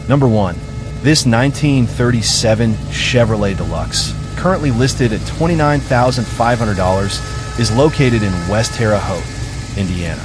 Number 1. This 1937 Chevrolet Deluxe, currently listed at $29,500, is located in West Terre, Haute, Indiana.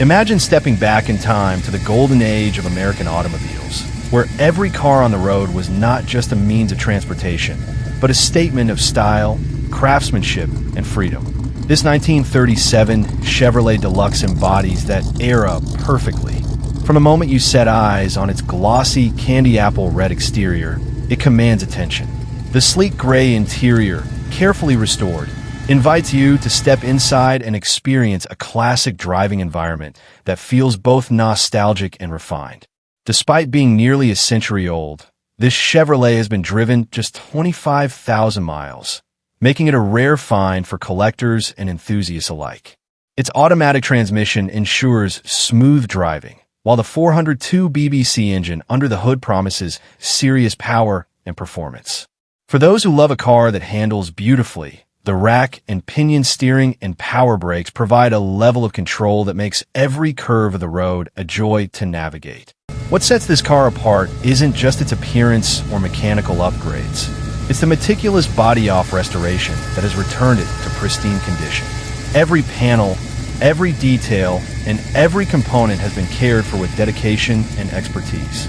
Imagine stepping back in time to the golden age of American automobiles, where every car on the road was not just a means of transportation, but a statement of style, craftsmanship, and freedom. This 1937 Chevrolet Deluxe embodies that era perfectly. From the moment you set eyes on its glossy candy apple red exterior, it commands attention. The sleek gray interior, carefully restored, invites you to step inside and experience a classic driving environment that feels both nostalgic and refined. Despite being nearly a century old, this Chevrolet has been driven just 25,000 miles, making it a rare find for collectors and enthusiasts alike. Its automatic transmission ensures smooth driving, while the 402 BBC engine under the hood promises serious power and performance. For those who love a car that handles beautifully, the rack and pinion steering and power brakes provide a level of control that makes every curve of the road a joy to navigate. What sets this car apart isn't just its appearance or mechanical upgrades. It's the meticulous body-off restoration that has returned it to pristine condition. Every panel, every detail, and every component has been cared for with dedication and expertise.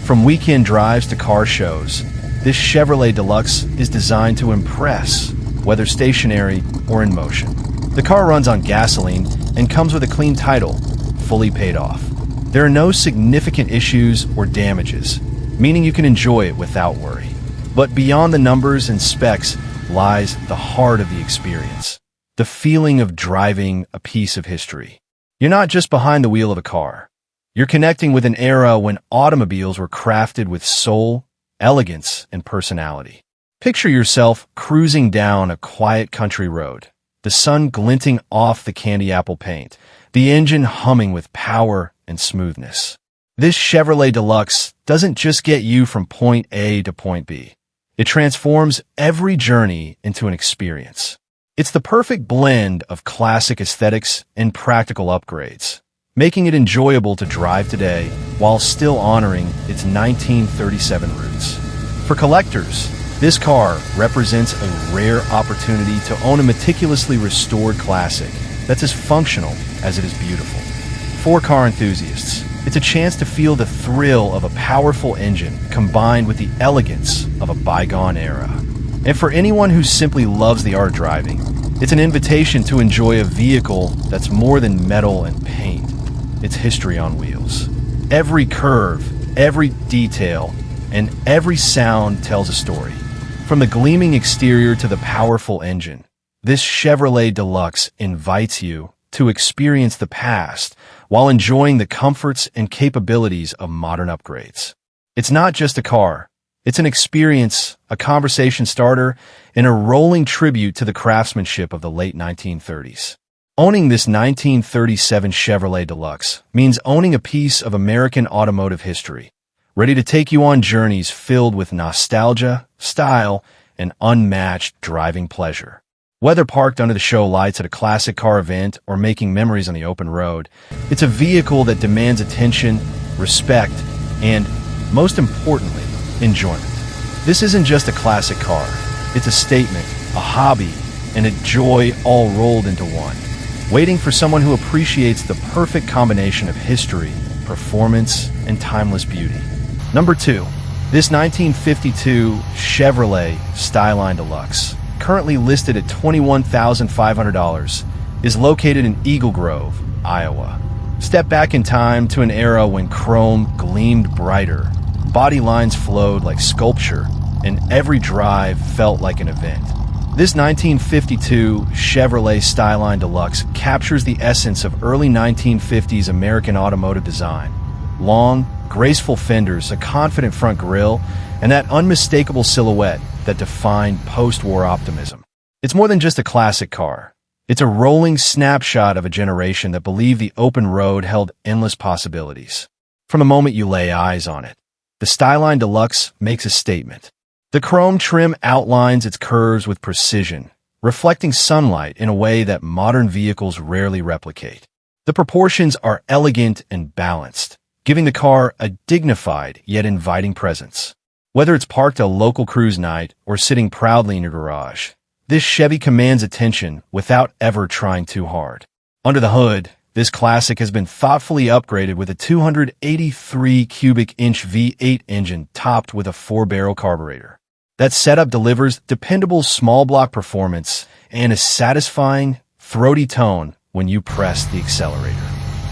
From weekend drives to car shows, this Chevrolet Deluxe is designed to impress, whether stationary or in motion. The car runs on gasoline and comes with a clean title, fully paid off. There are no significant issues or damages, meaning you can enjoy it without worry. But beyond the numbers and specs lies the heart of the experience, the feeling of driving a piece of history. You're not just behind the wheel of a car. You're connecting with an era when automobiles were crafted with soul, elegance, and personality. Picture yourself cruising down a quiet country road, the sun glinting off the candy apple paint, the engine humming with power and smoothness. This Chevrolet Deluxe doesn't just get you from point A to point B. It transforms every journey into an experience. It's the perfect blend of classic aesthetics and practical upgrades, making it enjoyable to drive today while still honoring its 1937 roots. For collectors, this car represents a rare opportunity to own a meticulously restored classic that's as functional as it is beautiful. For car enthusiasts, it's a chance to feel the thrill of a powerful engine combined with the elegance of a bygone era. And for anyone who simply loves the art of driving, it's an invitation to enjoy a vehicle that's more than metal and paint. It's history on wheels. Every curve, every detail, and every sound tells a story. From the gleaming exterior to the powerful engine, this Chevrolet Deluxe invites you to experience the past while enjoying the comforts and capabilities of modern upgrades. It's not just a car. It's an experience, a conversation starter, and a rolling tribute to the craftsmanship of the late 1930s. Owning this 1937 Chevrolet Deluxe means owning a piece of American automotive history, ready to take you on journeys filled with nostalgia, style, and unmatched driving pleasure. Whether parked under the show lights at a classic car event or making memories on the open road, it's a vehicle that demands attention, respect, and, most importantly, enjoyment. This isn't just a classic car. It's a statement, a hobby, and a joy all rolled into one, waiting for someone who appreciates the perfect combination of history, performance, and timeless beauty. Number 2. This 1952 Chevrolet Styleline Deluxe, currently listed at $21,500, is located in Eagle Grove, Iowa. Step back in time to an era when chrome gleamed brighter, body lines flowed like sculpture, and every drive felt like an event. This 1952 Chevrolet Styleline Deluxe captures the essence of early 1950s American automotive design. Long, graceful fenders, a confident front grille, and that unmistakable silhouette that defined post-war optimism. It's more than just a classic car. It's a rolling snapshot of a generation that believed the open road held endless possibilities. From the moment you lay eyes on it, the Styleline Deluxe makes a statement. The chrome trim outlines its curves with precision, reflecting sunlight in a way that modern vehicles rarely replicate. The proportions are elegant and balanced, giving the car a dignified yet inviting presence. Whether it's parked a local cruise night or sitting proudly in your garage, this Chevy commands attention without ever trying too hard. Under the hood, this classic has been thoughtfully upgraded with a 283 cubic inch V8 engine topped with a 4-barrel carburetor. That setup delivers dependable small block performance and a satisfying, throaty tone when you press the accelerator.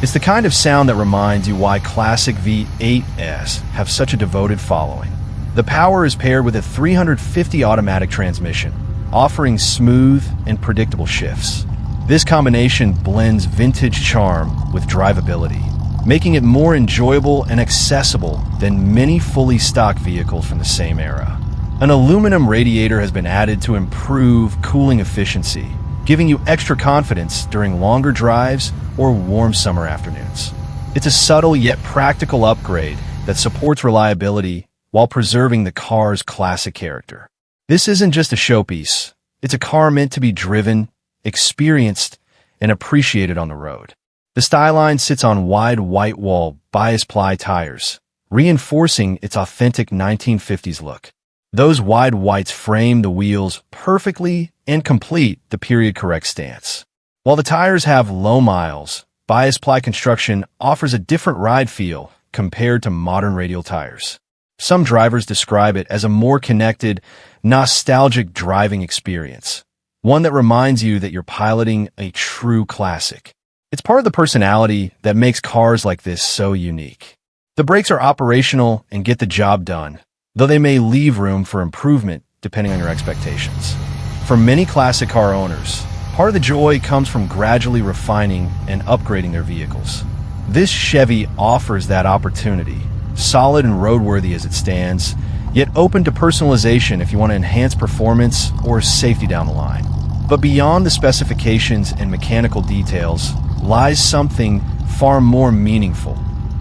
It's the kind of sound that reminds you why classic V8s have such a devoted following. The power is paired with a 350 automatic transmission, offering smooth and predictable shifts. This combination blends vintage charm with drivability, making it more enjoyable and accessible than many fully stock vehicles from the same era. An aluminum radiator has been added to improve cooling efficiency, giving you extra confidence during longer drives or warm summer afternoons. It's a subtle yet practical upgrade that supports reliability while preserving the car's classic character. This isn't just a showpiece. It's a car meant to be driven, experienced, and appreciated on the road. The Styleline sits on wide white-wall bias-ply tires, reinforcing its authentic 1950s look. Those wide whites frame the wheels perfectly and complete the period-correct stance. While the tires have low miles, bias-ply construction offers a different ride feel compared to modern radial tires. Some drivers describe it as a more connected, nostalgic driving experience, one that reminds you that you're piloting a true classic. It's part of the personality that makes cars like this so unique. The brakes are operational and get the job done, though they may leave room for improvement depending on your expectations. For many classic car owners, part of the joy comes from gradually refining and upgrading their vehicles. This Chevy offers that opportunity, solid and roadworthy as it stands, yet open to personalization if you want to enhance performance or safety down the line. But beyond the specifications and mechanical details lies something far more meaningful: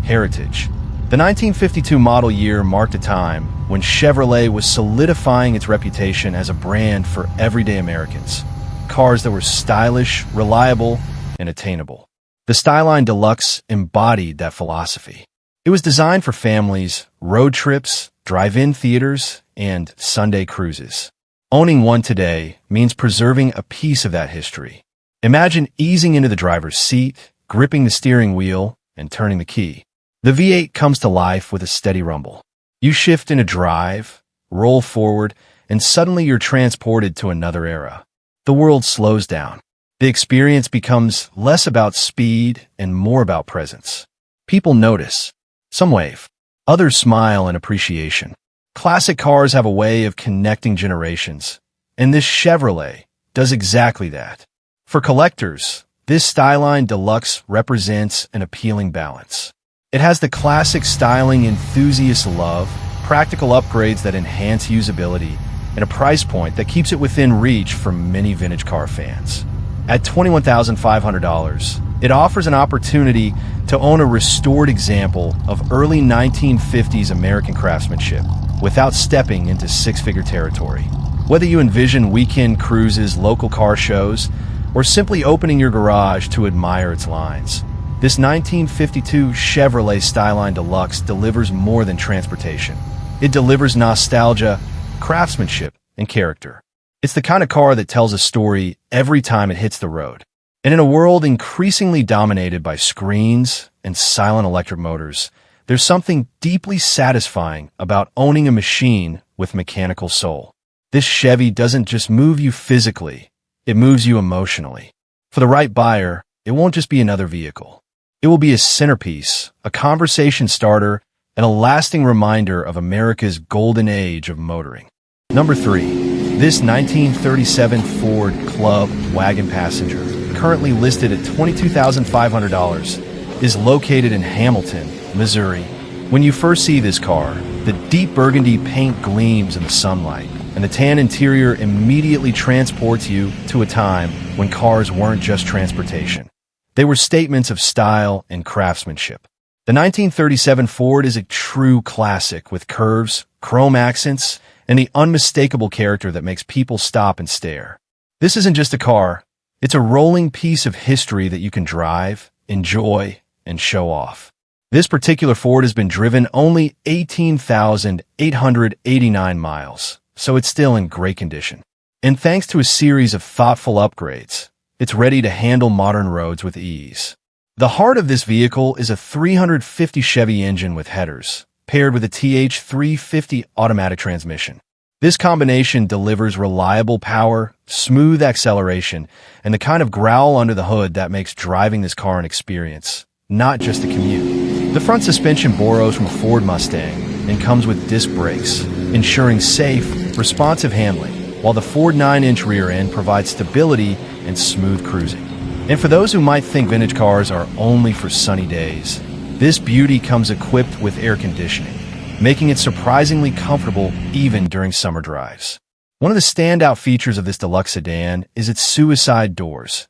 heritage. The 1952 model year marked a time when Chevrolet was solidifying its reputation as a brand for everyday Americans. Cars that were stylish, reliable, and attainable. The Styleline Deluxe embodied that philosophy. It was designed for families, road trips, drive-in theaters, and Sunday cruises. Owning one today means preserving a piece of that history. Imagine easing into the driver's seat, gripping the steering wheel, and turning the key. The V8 comes to life with a steady rumble. You shift into drive, roll forward, and suddenly you're transported to another era. The world slows down. The experience becomes less about speed and more about presence. People notice. Some wave. Others smile in appreciation. Classic cars have a way of connecting generations, and this Chevrolet does exactly that. For collectors, this Styleline Deluxe represents an appealing balance. It has the classic styling enthusiast love, practical upgrades that enhance usability, and a price point that keeps it within reach for many vintage car fans. At $21,500, it offers an opportunity to own a restored example of early 1950s American craftsmanship without stepping into six-figure territory. Whether you envision weekend cruises, local car shows, or simply opening your garage to admire its lines, this 1952 Chevrolet Styleline Deluxe delivers more than transportation. It delivers nostalgia, craftsmanship, and character. It's the kind of car that tells a story every time it hits the road. And in a world increasingly dominated by screens and silent electric motors, there's something deeply satisfying about owning a machine with mechanical soul. This Chevy doesn't just move you physically, it moves you emotionally. For the right buyer, it won't just be another vehicle. It will be a centerpiece, a conversation starter, and a lasting reminder of America's golden age of motoring. Number 3. This 1937 Ford Club Wagon Passenger, currently listed at $22,500, is located in Hamilton, Missouri. When you first see this car, the deep burgundy paint gleams in the sunlight, and the tan interior immediately transports you to a time when cars weren't just transportation. They were statements of style and craftsmanship. The 1937 Ford is a true classic with curves, chrome accents, and the unmistakable character that makes people stop and stare. This isn't just a car, it's a rolling piece of history that you can drive, enjoy, and show off. This particular Ford has been driven only 18,889 miles, so it's still in great condition. And thanks to a series of thoughtful upgrades, it's ready to handle modern roads with ease. The heart of this vehicle is a 350 Chevy engine with headers, paired with a TH350 automatic transmission. This combination delivers reliable power, smooth acceleration, and the kind of growl under the hood that makes driving this car an experience, not just a commute. The front suspension borrows from a Ford Mustang and comes with disc brakes, ensuring safe, responsive handling, while the Ford 9-inch rear end provides stability and smooth cruising. And for those who might think vintage cars are only for sunny days, this beauty comes equipped with air conditioning, making it surprisingly comfortable even during summer drives. One of the standout features of this deluxe sedan is its suicide doors.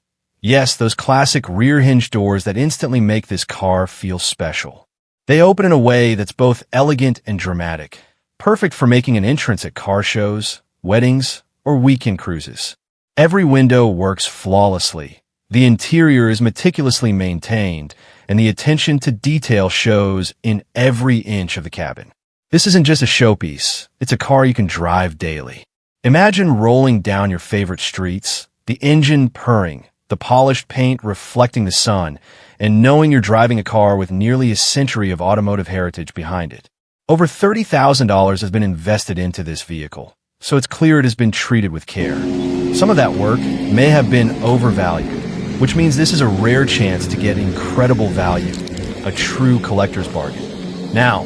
Yes, those classic rear hinge doors that instantly make this car feel special. They open in a way that's both elegant and dramatic, perfect for making an entrance at car shows, weddings, or weekend cruises. Every window works flawlessly. The interior is meticulously maintained, and the attention to detail shows in every inch of the cabin. This isn't just a showpiece, it's a car you can drive daily. Imagine rolling down your favorite streets, the engine purring, the polished paint reflecting the sun, and knowing you're driving a car with nearly a century of automotive heritage behind it. Over $30,000 has been invested into this vehicle, so it's clear it has been treated with care. Some of that work may have been overvalued, which means this is a rare chance to get incredible value, a true collector's bargain. Now,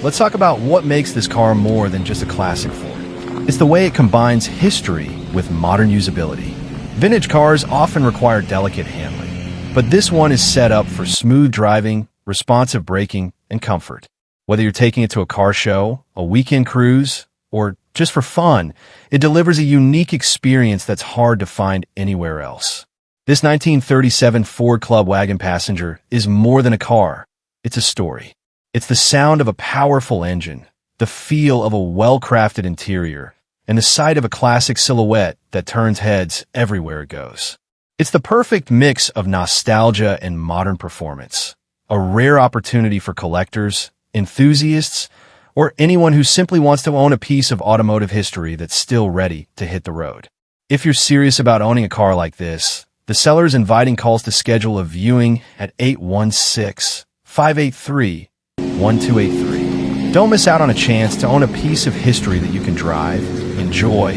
let's talk about what makes this car more than just a classic Ford. It's the way it combines history with modern usability. Vintage cars often require delicate handling, but this one is set up for smooth driving, responsive braking, and comfort. Whether you're taking it to a car show, a weekend cruise, or just for fun, it delivers a unique experience that's hard to find anywhere else. This 1937 Ford Club Wagon Passenger is more than a car. It's a story. It's the sound of a powerful engine, the feel of a well-crafted interior, and the sight of a classic silhouette that turns heads everywhere it goes. It's the perfect mix of nostalgia and modern performance, a rare opportunity for collectors, enthusiasts, or anyone who simply wants to own a piece of automotive history that's still ready to hit the road. If you're serious about owning a car like this, the seller is inviting calls to schedule a viewing at 816-583-1283. Don't miss out on a chance to own a piece of history that you can drive, enjoy,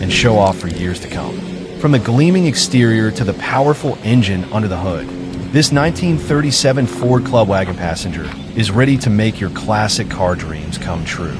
and show off for years to come. From the gleaming exterior to the powerful engine under the hood, this 1937 Ford Club Wagon Passenger is ready to make your classic car dreams come true.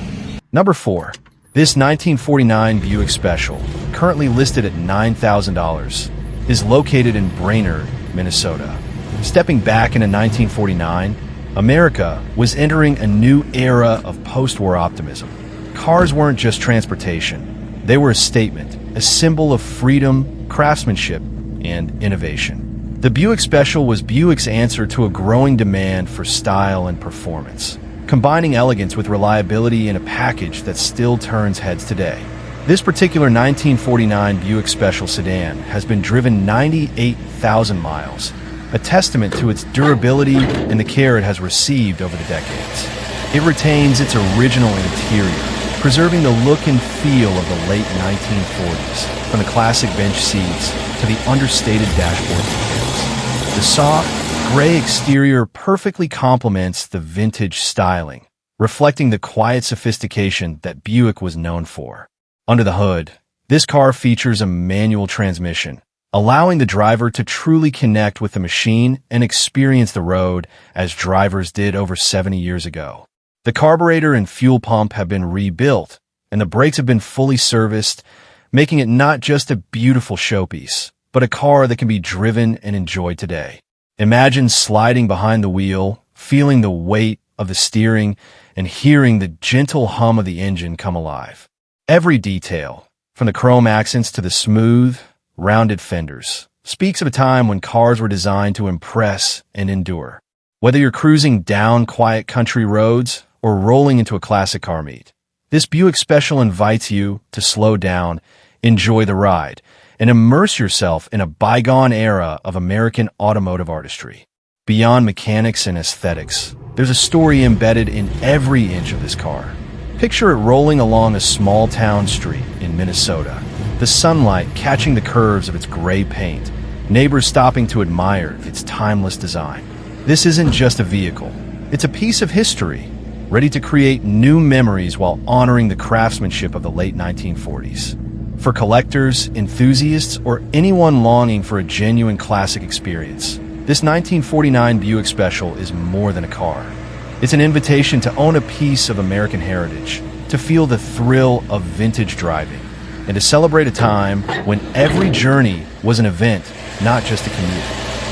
Number 4. This 1949 Buick Special, currently listed at $9,000, is located in Brainerd, Minnesota. Stepping back into 1949, America was entering a new era of post-war optimism. Cars weren't just transportation. They were a statement, a symbol of freedom, craftsmanship, and innovation. The Buick Special was Buick's answer to a growing demand for style and performance, combining elegance with reliability in a package that still turns heads today. This particular 1949 Buick Special sedan has been driven 98,000 miles, a testament to its durability and the care it has received over the decades. It retains its original interior, preserving the look and feel of the late 1940s, from the classic bench seats to the understated dashboard details. The soft, gray exterior perfectly complements the vintage styling, reflecting the quiet sophistication that Buick was known for. Under the hood, this car features a manual transmission, allowing the driver to truly connect with the machine and experience the road as drivers did over 70 years ago. The carburetor and fuel pump have been rebuilt, and the brakes have been fully serviced, making it not just a beautiful showpiece, but a car that can be driven and enjoyed today. Imagine sliding behind the wheel, feeling the weight of the steering, and hearing the gentle hum of the engine come alive. Every detail, from the chrome accents to the smooth, rounded fenders, speaks of a time when cars were designed to impress and endure. Whether you're cruising down quiet country roads or rolling into a classic car meet, this Buick Special invites you to slow down, enjoy the ride, and immerse yourself in a bygone era of American automotive artistry. Beyond mechanics and aesthetics, There's a story embedded in every inch of this car. Picture it rolling along a small town street in Minnesota, the sunlight catching the curves of its gray paint, neighbors stopping to admire its timeless design. This isn't just a vehicle. It's a piece of history, ready to create new memories while honoring the craftsmanship of the late 1940s. For collectors, enthusiasts, or anyone longing for a genuine classic experience, this 1949 Buick Special is more than a car. It's an invitation to own a piece of American heritage, to feel the thrill of vintage driving, and to celebrate a time when every journey was an event, not just a commute.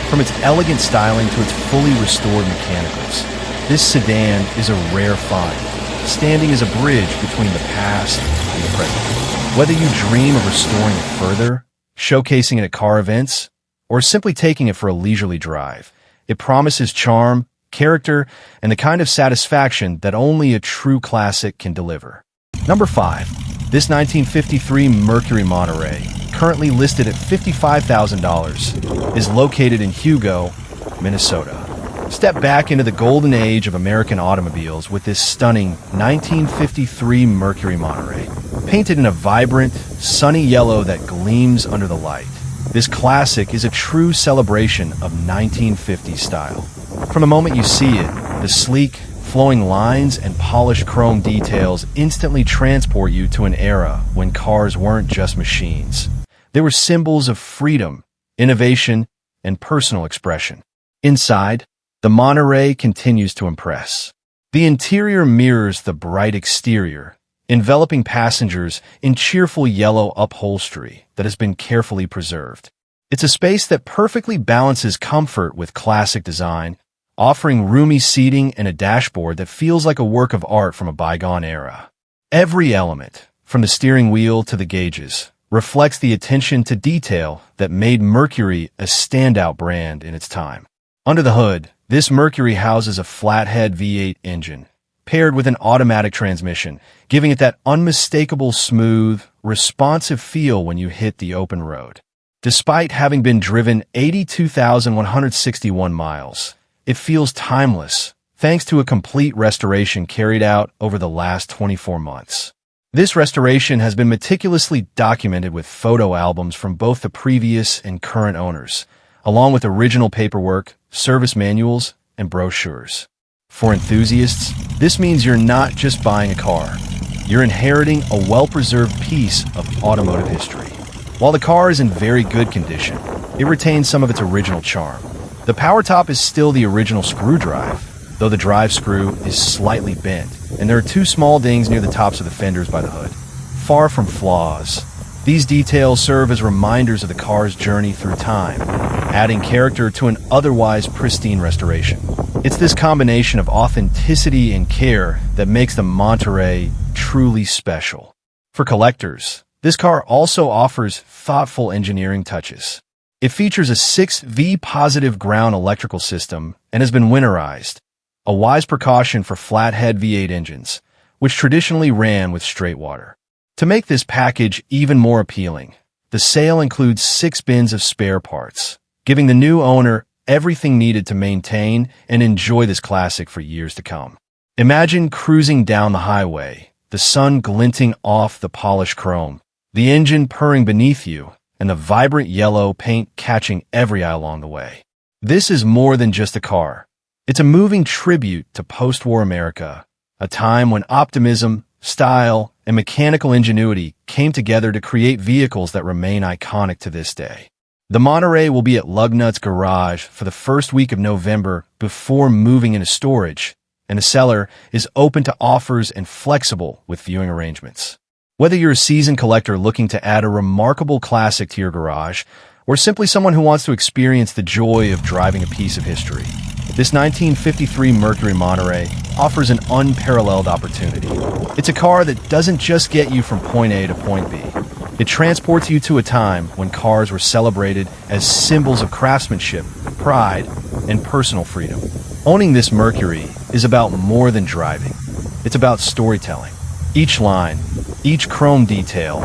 From its elegant styling to its fully restored mechanicals, this sedan is a rare find, standing as a bridge between the past and the present. Whether you dream of restoring it further, showcasing it at car events, or simply taking it for a leisurely drive, it promises charm, character, and the kind of satisfaction that only a true classic can deliver. Number 5. This 1953 Mercury Monterey, currently listed at $55,000, is located in Hugo, Minnesota. Step back into the golden age of American automobiles with this stunning 1953 Mercury Monterey, painted in a vibrant, sunny yellow that gleams under the light. This classic is a true celebration of 1950s style. From the moment you see it, the sleek, flowing lines and polished chrome details instantly transport you to an era when cars weren't just machines. They were symbols of freedom, innovation, and personal expression. Inside, the Monterey continues to impress. The interior mirrors the bright exterior, enveloping passengers in cheerful yellow upholstery that has been carefully preserved. It's a space that perfectly balances comfort with classic design, offering roomy seating and a dashboard that feels like a work of art from a bygone era. Every element, from the steering wheel to the gauges, reflects the attention to detail that made Mercury a standout brand in its time. Under the hood, this Mercury houses a flathead V8 engine, paired with an automatic transmission, giving it that unmistakable smooth, responsive feel when you hit the open road. Despite having been driven 82,161 miles, it feels timeless, thanks to a complete restoration carried out over the last 24 months. This restoration has been meticulously documented with photo albums from both the previous and current owners, along with original paperwork, service manuals, and brochures. For enthusiasts, this means you're not just buying a car. You're inheriting a well-preserved piece of automotive history. While the car is in very good condition, it retains some of its original charm. The power top is still the original screw drive, though the drive screw is slightly bent, and there are two small dings near the tops of the fenders by the hood. Far from flaws, these details serve as reminders of the car's journey through time, adding character to an otherwise pristine restoration. It's this combination of authenticity and care that makes the Monterey truly special. For collectors, this car also offers thoughtful engineering touches. It features a 6V positive ground electrical system and has been winterized, a wise precaution for flathead V8 engines, which traditionally ran with straight water. To make this package even more appealing, the sale includes 6 bins of spare parts, giving the new owner everything needed to maintain and enjoy this classic for years to come. Imagine cruising down the highway, the sun glinting off the polished chrome, the engine purring beneath you, and the vibrant yellow paint catching every eye along the way. This is more than just a car. It's a moving tribute to post-war America, a time when optimism, style, and mechanical ingenuity came together to create vehicles that remain iconic to this day. The Monterey will be at Lugnut's garage for the first week of November before moving into storage, and the seller is open to offers and flexible with viewing arrangements. Whether you're a seasoned collector looking to add a remarkable classic to your garage, or simply someone who wants to experience the joy of driving a piece of history, this 1953 Mercury Monterey offers an unparalleled opportunity. It's a car that doesn't just get you from point A to point B. It transports you to a time when cars were celebrated as symbols of craftsmanship, pride, and personal freedom. Owning this Mercury is about more than driving. It's about storytelling. Each line, each chrome detail,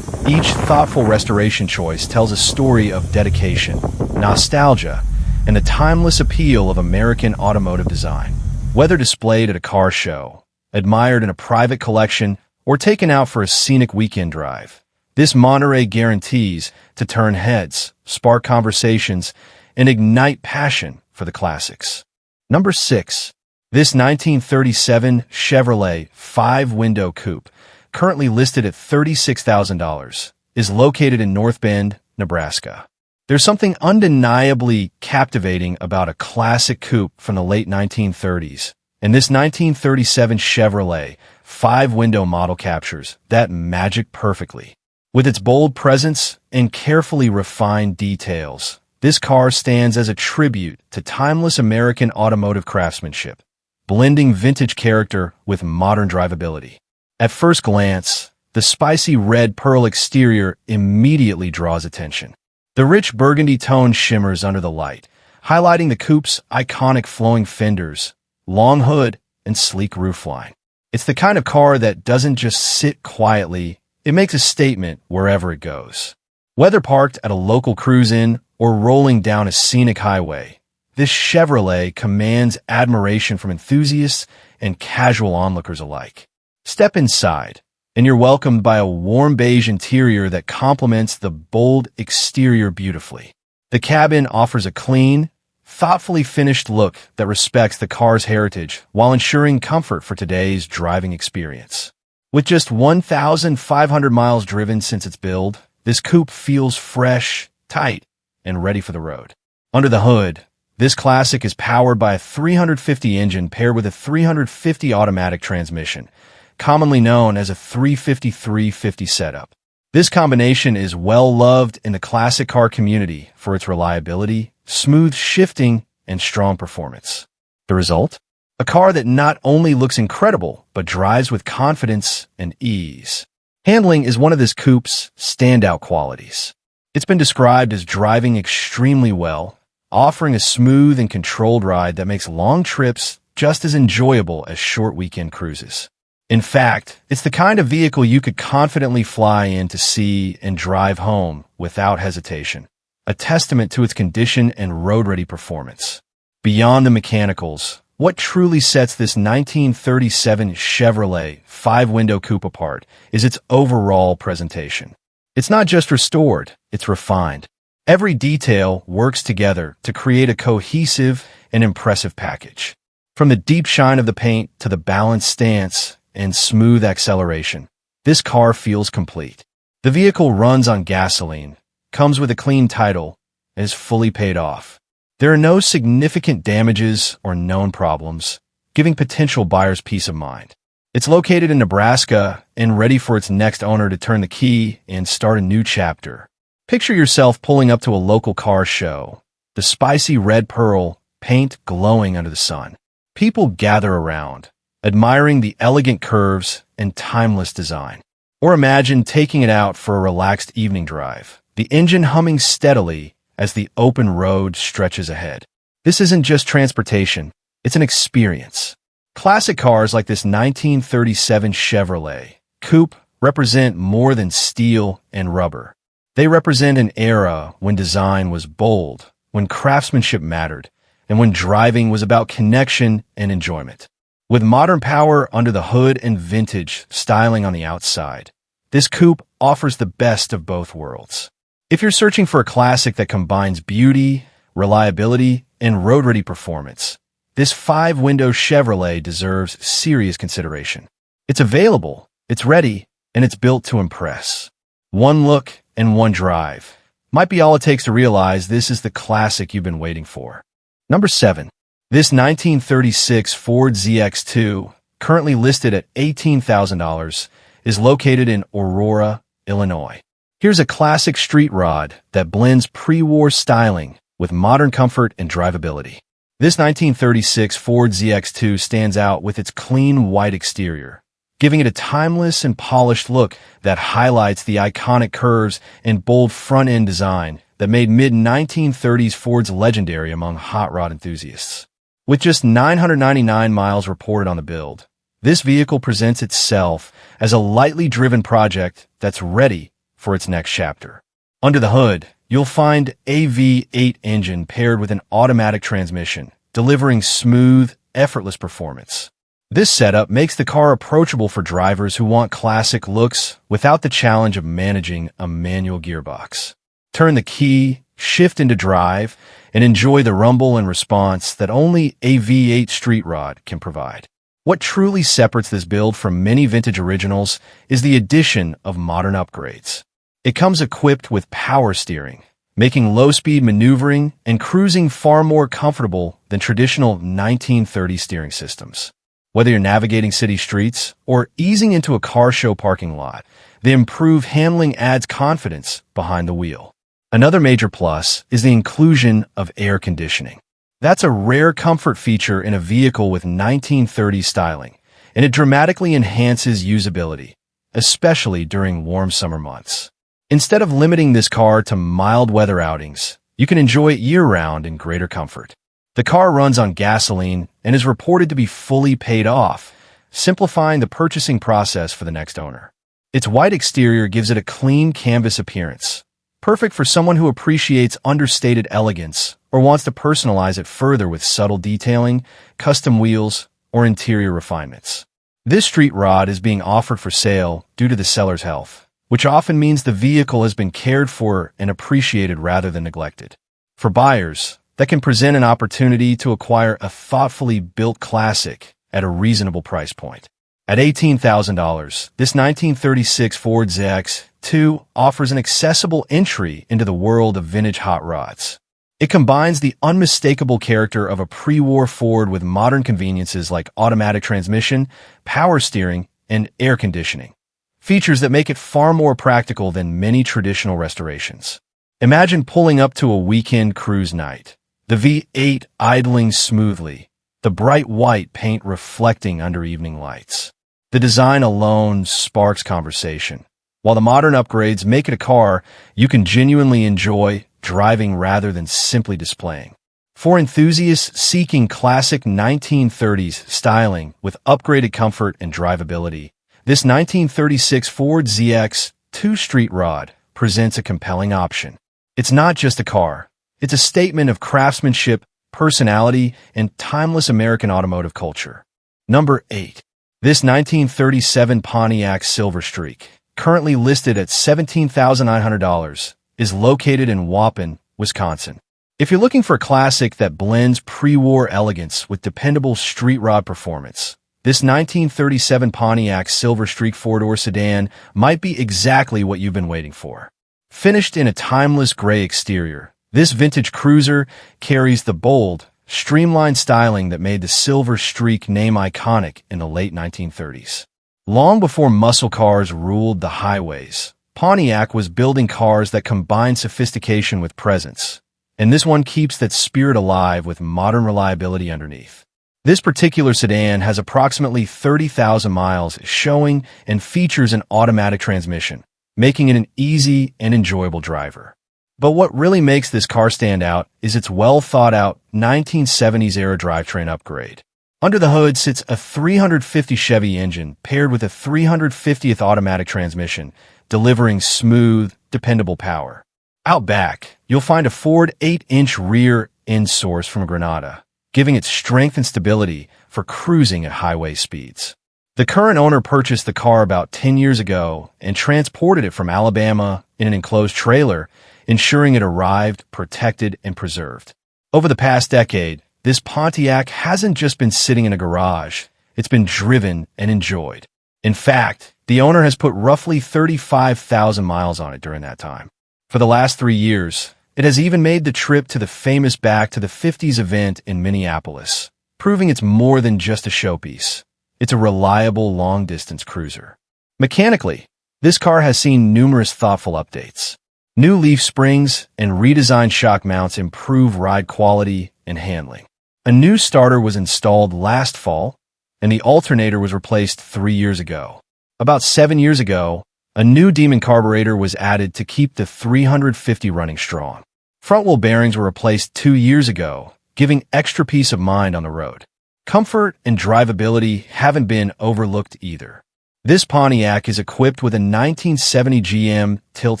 each thoughtful restoration choice tells a story of dedication, nostalgia, and the timeless appeal of American automotive design. Whether displayed at a car show, admired in a private collection, or taken out for a scenic weekend drive, this Monterey guarantees to turn heads, spark conversations, and ignite passion for the classics. Number 6. This 1937 Chevrolet 5-window coupe, currently listed at $36,000, is located in North Bend, Nebraska. There's something undeniably captivating about a classic coupe from the late 1930s, and this 1937 Chevrolet 5-window model captures that magic perfectly. With its bold presence and carefully refined details, this car stands as a tribute to timeless American automotive craftsmanship, blending vintage character with modern drivability. At first glance, the spicy red pearl exterior immediately draws attention. The rich burgundy tone shimmers under the light, highlighting the coupe's iconic flowing fenders, long hood, and sleek roofline. It's the kind of car that doesn't just sit quietly, it makes a statement wherever it goes. Whether parked at a local cruise-in or rolling down a scenic highway, this Chevrolet commands admiration from enthusiasts and casual onlookers alike. Step inside, and you're welcomed by a warm beige interior that complements the bold exterior beautifully. The cabin offers a clean, thoughtfully finished look that respects the car's heritage while ensuring comfort for today's driving experience. With just 1,500 miles driven since its build, this coupe feels fresh, tight, and ready for the road. Under the hood, this classic is powered by a 350 engine paired with a 350 automatic transmission, commonly known as a 350-350 setup. This combination is well loved in the classic car community for its reliability, smooth shifting, and strong performance. The result? A car that not only looks incredible, but drives with confidence and ease. Handling is one of this coupe's standout qualities. It's been described as driving extremely well, offering a smooth and controlled ride that makes long trips just as enjoyable as short weekend cruises. In fact, it's the kind of vehicle you could confidently fly in to see and drive home without hesitation, a testament to its condition and road-ready performance. Beyond the mechanicals, what truly sets this 1937 Chevrolet 5-window coupe apart is its overall presentation. It's not just restored, it's refined. Every detail works together to create a cohesive and impressive package. From the deep shine of the paint to the balanced stance and smooth acceleration, this car feels complete. The vehicle runs on gasoline, comes with a clean title, and is fully paid off. There are no significant damages or known problems, giving potential buyers peace of mind. It's located in Nebraska and ready for its next owner to turn the key and start a new chapter. Picture yourself pulling up to a local car show, the spicy red pearl paint glowing under the sun. People gather around, admiring the elegant curves and timeless design. Or imagine taking it out for a relaxed evening drive, the engine humming steadily as the open road stretches ahead. This isn't just transportation, it's an experience. Classic cars like this 1937 Chevrolet coupe represent more than steel and rubber. They represent an era when design was bold, when craftsmanship mattered, and when driving was about connection and enjoyment. With modern power under the hood and vintage styling on the outside, this coupe offers the best of both worlds. If you're searching for a classic that combines beauty, reliability, and road-ready performance, this 5-window Chevrolet deserves serious consideration. It's available, it's ready, and it's built to impress. One look and one drive might be all it takes to realize this is the classic you've been waiting for. Number 7. This 1936 Ford ZX2, currently listed at $18,000, is located in Aurora, Illinois. Here's a classic street rod that blends pre-war styling with modern comfort and drivability. This 1936 Ford ZX2 stands out with its clean white exterior, giving it a timeless and polished look that highlights the iconic curves and bold front-end design that made mid-1930s Fords legendary among hot rod enthusiasts. With just 999 miles reported on the build, this vehicle presents itself as a lightly driven project that's ready for its next chapter. Under the hood, you'll find a V8 engine paired with an automatic transmission, delivering smooth, effortless performance. This setup makes the car approachable for drivers who want classic looks without the challenge of managing a manual gearbox. Turn the key, shift into drive, and enjoy the rumble and response that only a V8 street rod can provide. What truly separates this build from many vintage originals is the addition of modern upgrades. It comes equipped with power steering, making low-speed maneuvering and cruising far more comfortable than traditional 1930s steering systems. Whether you're navigating city streets or easing into a car show parking lot, the improved handling adds confidence behind the wheel. Another major plus is the inclusion of air conditioning. That's a rare comfort feature in a vehicle with 1930s styling, and it dramatically enhances usability, especially during warm summer months. Instead of limiting this car to mild weather outings, you can enjoy it year-round in greater comfort. The car runs on gasoline and is reported to be fully paid off, simplifying the purchasing process for the next owner. Its white exterior gives it a clean canvas appearance, perfect for someone who appreciates understated elegance or wants to personalize it further with subtle detailing, custom wheels, or interior refinements. This street rod is being offered for sale due to the seller's health, which often means the vehicle has been cared for and appreciated rather than neglected. For buyers, that can present an opportunity to acquire a thoughtfully built classic at a reasonable price point. At $18,000, this 1936 Ford ZX2 offers an accessible entry into the world of vintage hot rods. It combines the unmistakable character of a pre-war Ford with modern conveniences like automatic transmission, power steering, and air conditioning, features that make it far more practical than many traditional restorations. Imagine pulling up to a weekend cruise night. The V8 idling smoothly, the bright white paint reflecting under evening lights. The design alone sparks conversation, while the modern upgrades make it a car you can genuinely enjoy driving rather than simply displaying. For enthusiasts seeking classic 1930s styling with upgraded comfort and drivability, this 1936 Ford ZX2 Street Rod presents a compelling option. It's not just a car. It's a statement of craftsmanship, personality, and timeless American automotive culture. Number 8. This 1937 Pontiac Silver Streak, currently listed at $17,900, is located in Waupun, Wisconsin. If you're looking for a classic that blends pre-war elegance with dependable street rod performance, this 1937 Pontiac Silver Streak four-door sedan might be exactly what you've been waiting for. Finished in a timeless gray exterior, this vintage cruiser carries the bold, streamlined styling that made the Silver Streak name iconic in the late 1930s. Long before muscle cars ruled the highways, Pontiac was building cars that combined sophistication with presence, and this one keeps that spirit alive with modern reliability underneath. This particular sedan has approximately 30,000 miles showing and features an automatic transmission, making it an easy and enjoyable driver. But what really makes this car stand out is its well-thought-out 1970s-era drivetrain upgrade. Under the hood sits a 350 Chevy engine paired with a 350th automatic transmission, delivering smooth, dependable power. Out back, you'll find a Ford 8-inch rear end source from Granada, giving it strength and stability for cruising at highway speeds. The current owner purchased the car about 10 years ago and transported it from Alabama in an enclosed trailer, ensuring it arrived protected and preserved. Over the past decade, this Pontiac hasn't just been sitting in a garage, it's been driven and enjoyed. In fact, the owner has put roughly 35,000 miles on it during that time. For the last 3 years, it has even made the trip to the famous Back to the 50s event in Minneapolis, proving it's more than just a showpiece. It's a reliable long-distance cruiser. Mechanically, this car has seen numerous thoughtful updates. New leaf springs and redesigned shock mounts improve ride quality and handling. A new starter was installed last fall, and the alternator was replaced 3 years ago. About 7 years ago, a new Demon carburetor was added to keep the 350 running strong. Front wheel bearings were replaced 2 years ago, giving extra peace of mind on the road. Comfort and drivability haven't been overlooked either. This Pontiac is equipped with a 1970 GM tilt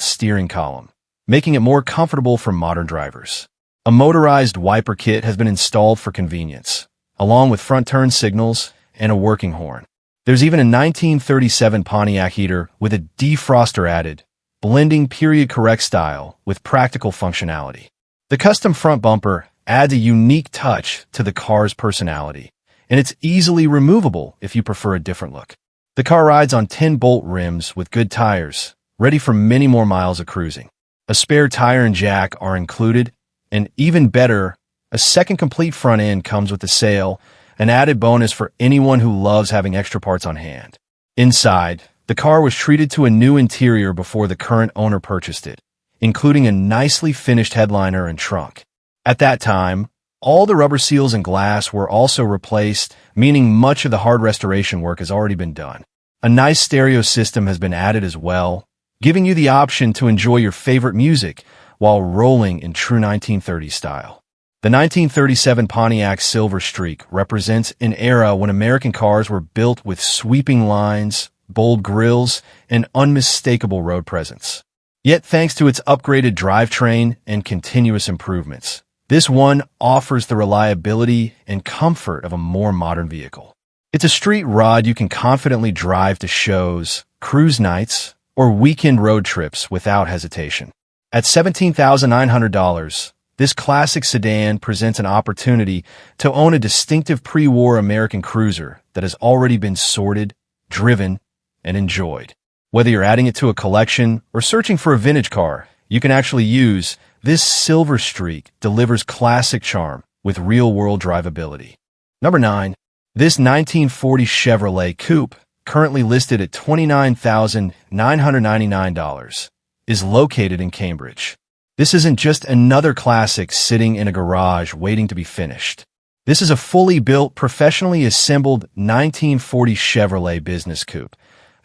steering column, making it more comfortable for modern drivers. A motorized wiper kit has been installed for convenience, along with front turn signals and a working horn. There's even a 1937 Pontiac heater with a defroster added, blending period-correct style with practical functionality. The custom front bumper adds a unique touch to the car's personality, and it's easily removable if you prefer a different look. The car rides on 10-bolt rims with good tires, ready for many more miles of cruising. A spare tire and jack are included, and even better, a second complete front end comes with the sale, an added bonus for anyone who loves having extra parts on hand. Inside, the car was treated to a new interior before the current owner purchased it, including a nicely finished headliner and trunk. At that time, all the rubber seals and glass were also replaced, meaning much of the hard restoration work has already been done. A nice stereo system has been added as well, giving you the option to enjoy your favorite music while rolling in true 1930s style. The 1937 Pontiac Silver Streak represents an era when American cars were built with sweeping lines, bold grilles, and unmistakable road presence. Yet thanks to its upgraded drivetrain and continuous improvements, this one offers the reliability and comfort of a more modern vehicle. It's a street rod you can confidently drive to shows, cruise nights, or weekend road trips without hesitation. At $17,900, this classic sedan presents an opportunity to own a distinctive pre-war American cruiser that has already been sorted, driven, and enjoyed. Whether you're adding it to a collection or searching for a vintage car, you can actually use this Silver Streak delivers classic charm with real-world drivability. Number 9. This 1940 Chevrolet Coupe, currently listed at $29,999, is located in Cambridge. This isn't just another classic sitting in a garage waiting to be finished. This is a fully built, professionally assembled 1940 Chevrolet business coupe,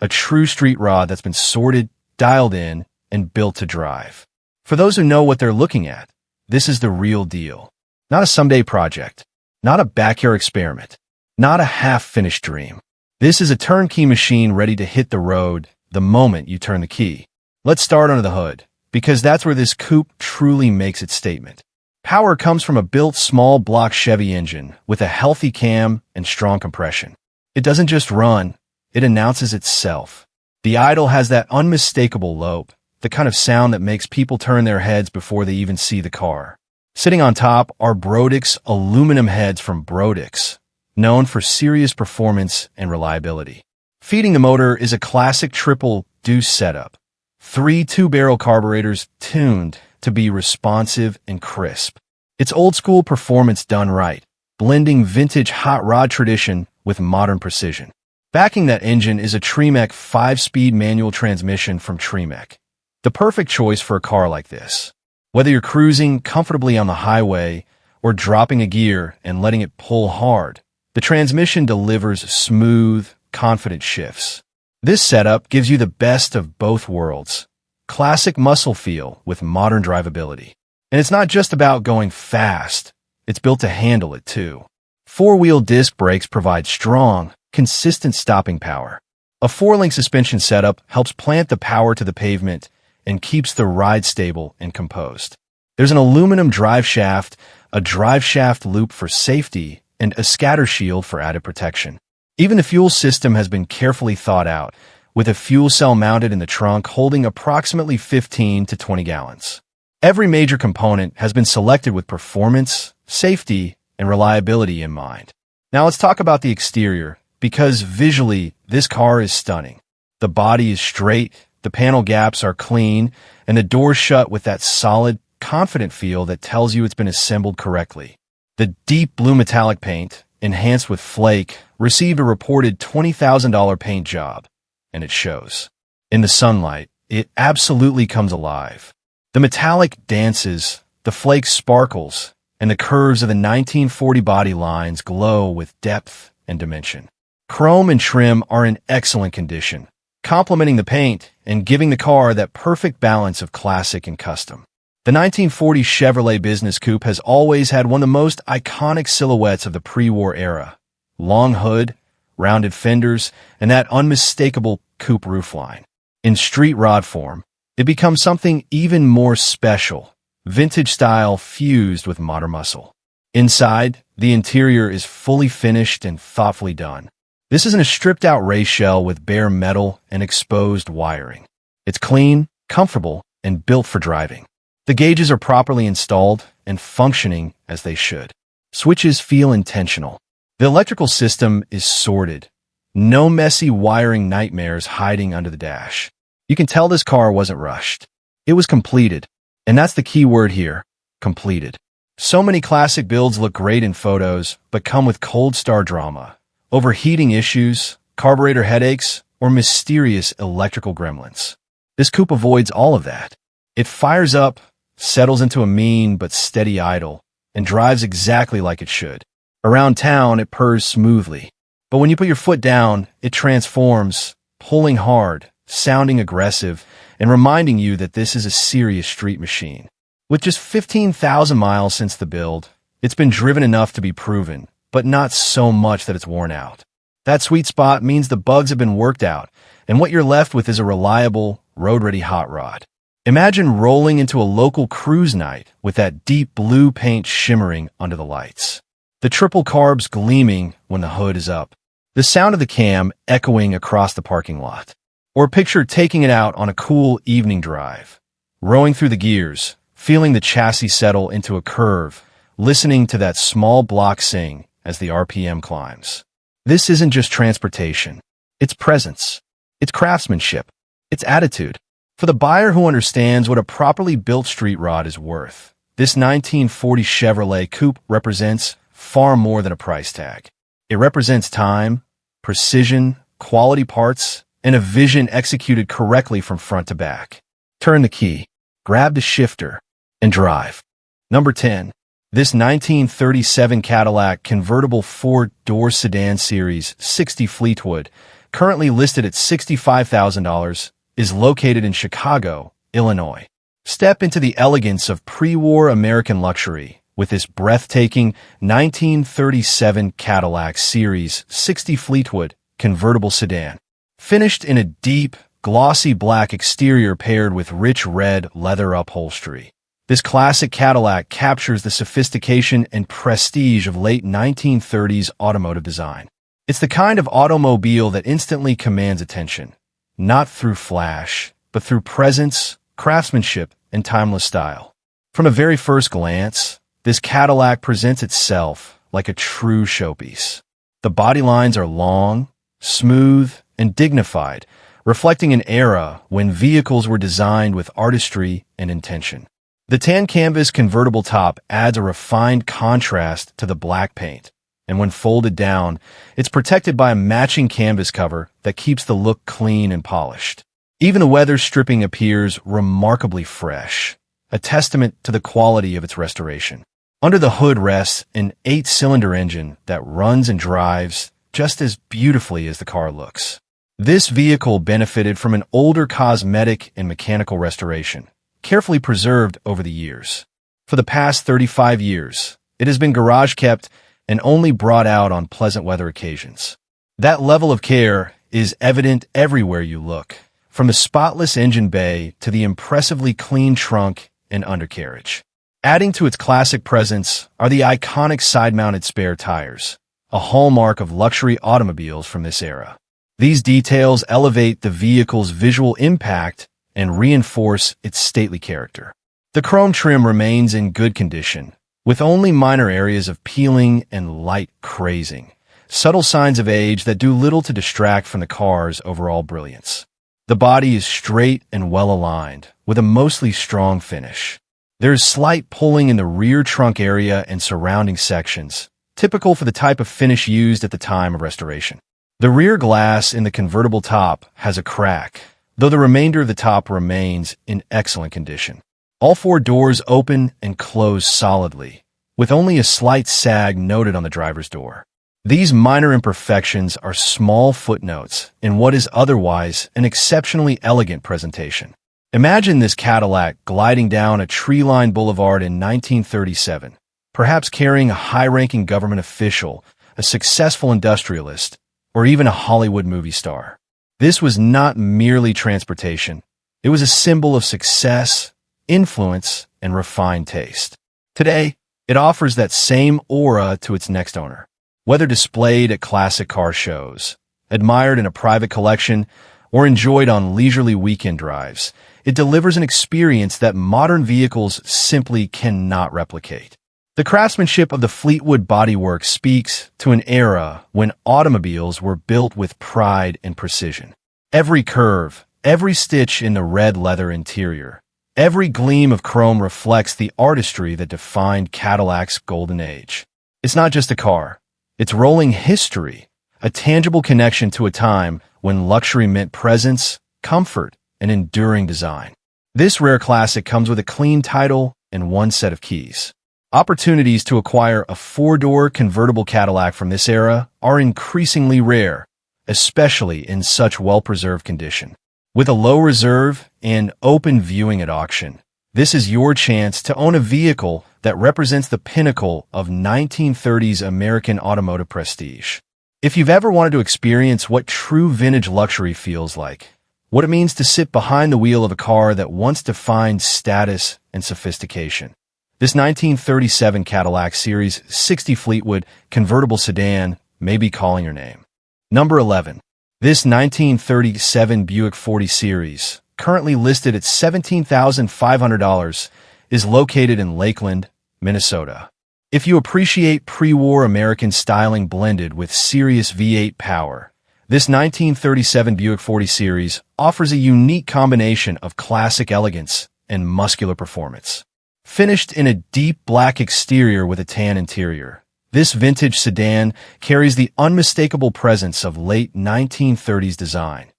a true street rod that's been sorted, dialed in, and built to drive. For those who know what they're looking at, this is the real deal. Not a someday project, not a backyard experiment, not a half-finished dream. This is a turnkey machine ready to hit the road the moment you turn the key. Let's start under the hood, because that's where this coupe truly makes its statement. Power comes from a built small block Chevy engine with a healthy cam and strong compression. It doesn't just run, it announces itself. The idle has that unmistakable lope, the kind of sound that makes people turn their heads before they even see the car. Sitting on top are Brodix aluminum heads from Brodix, known for serious performance and reliability. Feeding the motor is a classic triple deuce setup. 3 two-barrel carburetors tuned to be responsive and crisp. It's old-school performance done right, blending vintage hot rod tradition with modern precision. Backing that engine is a Tremec 5-speed manual transmission from Tremec, the perfect choice for a car like this. Whether you're cruising comfortably on the highway or dropping a gear and letting it pull hard, the transmission delivers smooth, confident shifts. This setup gives you the best of both worlds. Classic muscle feel with modern drivability. And it's not just about going fast, it's built to handle it too. 4-wheel disc brakes provide strong, consistent stopping power. A 4-link suspension setup helps plant the power to the pavement and keeps the ride stable and composed. There's an aluminum drive shaft, a drive shaft loop for safety, and a scatter shield for added protection. Even the fuel system has been carefully thought out, with a fuel cell mounted in the trunk holding approximately 15 to 20 gallons. Every major component has been selected with performance, safety, and reliability in mind. Now let's talk about the exterior, because visually, this car is stunning. The body is straight, the panel gaps are clean, and the doors shut with that solid, confident feel that tells you it's been assembled correctly. The deep blue metallic paint, enhanced with flake, received a reported $20,000 paint job, and it shows. In the sunlight, it absolutely comes alive. The metallic dances, the flake sparkles, and the curves of the 1940 body lines glow with depth and dimension. Chrome and trim are in excellent condition, complementing the paint and giving the car that perfect balance of classic and custom. The 1940 Chevrolet Business Coupe has always had one of the most iconic silhouettes of the pre-war era. Long hood, rounded fenders, and that unmistakable coupe roofline. In street rod form, it becomes something even more special, vintage style fused with modern muscle. Inside, the interior is fully finished and thoughtfully done. This isn't a stripped-out race shell with bare metal and exposed wiring. It's clean, comfortable, and built for driving. The gauges are properly installed and functioning as they should. Switches feel intentional. The electrical system is sorted. No messy wiring nightmares hiding under the dash. You can tell this car wasn't rushed. It was completed. And that's the key word here, completed. So many classic builds look great in photos, but come with cold start drama, overheating issues, carburetor headaches, or mysterious electrical gremlins. This coupe avoids all of that. It fires up, settles into a mean but steady idle, and drives exactly like it should. Around town, it purrs smoothly. But when you put your foot down, it transforms, pulling hard, sounding aggressive, and reminding you that this is a serious street machine. With just 15,000 miles since the build, it's been driven enough to be proven, but not so much that it's worn out. That sweet spot means the bugs have been worked out, and what you're left with is a reliable, road-ready hot rod. Imagine rolling into a local cruise night with that deep blue paint shimmering under the lights. The triple carbs gleaming when the hood is up. The sound of the cam echoing across the parking lot. Or picture taking it out on a cool evening drive. Rowing through the gears, feeling the chassis settle into a curve, listening to that small block sing as the RPM climbs. This isn't just transportation. It's presence. It's craftsmanship. It's attitude. For the buyer who understands what a properly built street rod is worth, this 1940 Chevrolet coupe represents far more than a price tag. It represents time, precision, quality parts, and a vision executed correctly from front to back. Turn the key, grab the shifter, and drive. Number 10. This 1937 Cadillac convertible four-door sedan series 60 Fleetwood, currently listed at $65,000, is located in Chicago, Illinois. Step into the elegance of pre-war American luxury with this breathtaking 1937 Cadillac Series 60 Fleetwood convertible sedan. Finished in a deep, glossy black exterior paired with rich red leather upholstery. This classic Cadillac captures the sophistication and prestige of late 1930s automotive design. It's the kind of automobile that instantly commands attention, not through flash, but through presence, craftsmanship, and timeless style. From a very first glance, this Cadillac presents itself like a true showpiece. The body lines are long, smooth, and dignified, reflecting an era when vehicles were designed with artistry and intention. The tan canvas convertible top adds a refined contrast to the black paint, and when folded down, it's protected by a matching canvas cover that keeps the look clean and polished. Even the weather stripping appears remarkably fresh, a testament to the quality of its restoration. Under the hood rests an 8-cylinder engine that runs and drives just as beautifully as the car looks. This vehicle benefited from an older cosmetic and mechanical restoration, carefully preserved over the years. For the past 35 years, it has been garage kept and only brought out on pleasant weather occasions. That level of care is evident everywhere you look, from the spotless engine bay to the impressively clean trunk and undercarriage. Adding to its classic presence are the iconic side-mounted spare tires, a hallmark of luxury automobiles from this era. These details elevate the vehicle's visual impact and reinforce its stately character. The chrome trim remains in good condition, with only minor areas of peeling and light crazing, subtle signs of age that do little to distract from the car's overall brilliance. The body is straight and well-aligned, with a mostly strong finish. There is slight pulling in the rear trunk area and surrounding sections, typical for the type of finish used at the time of restoration. The rear glass in the convertible top has a crack, though the remainder of the top remains in excellent condition. All 4 doors open and close solidly, with only a slight sag noted on the driver's door. These minor imperfections are small footnotes in what is otherwise an exceptionally elegant presentation. Imagine this Cadillac gliding down a tree-lined boulevard in 1937, perhaps carrying a high-ranking government official, a successful industrialist, or even a Hollywood movie star. This was not merely transportation. It was a symbol of success, influence, and refined taste. Today, It offers that same aura to its next owner. Whether displayed at classic car shows, admired in a private collection, or enjoyed on leisurely weekend drives, it delivers an experience that modern vehicles simply cannot replicate. The craftsmanship of the Fleetwood bodywork speaks to an era when automobiles were built with pride and precision. Every curve, every stitch in the red leather interior, every gleam of chrome reflects the artistry that defined Cadillac's golden age. It's not just a car. It's rolling history, a tangible connection to a time when luxury meant presence, comfort, and enduring design. This rare classic comes with a clean title and one set of keys. Opportunities to acquire a four-door convertible Cadillac from this era are increasingly rare, especially in such well-preserved condition. With a low reserve and open viewing at auction, this is your chance to own a vehicle that represents the pinnacle of 1930s American automotive prestige. If you've ever wanted to experience what true vintage luxury feels like, what it means to sit behind the wheel of a car that once defined status and sophistication, this 1937 Cadillac Series 60 Fleetwood convertible sedan may be calling your name. Number 11. This 1937 Buick 40 Series, currently listed at $17,500, is located in Lakeland, Minnesota. If you appreciate pre-war American styling blended with serious V8 power, this 1937 Buick 40 Series offers a unique combination of classic elegance and muscular performance. Finished in a deep black exterior with a tan interior, this vintage sedan carries the unmistakable presence of late 1930s design.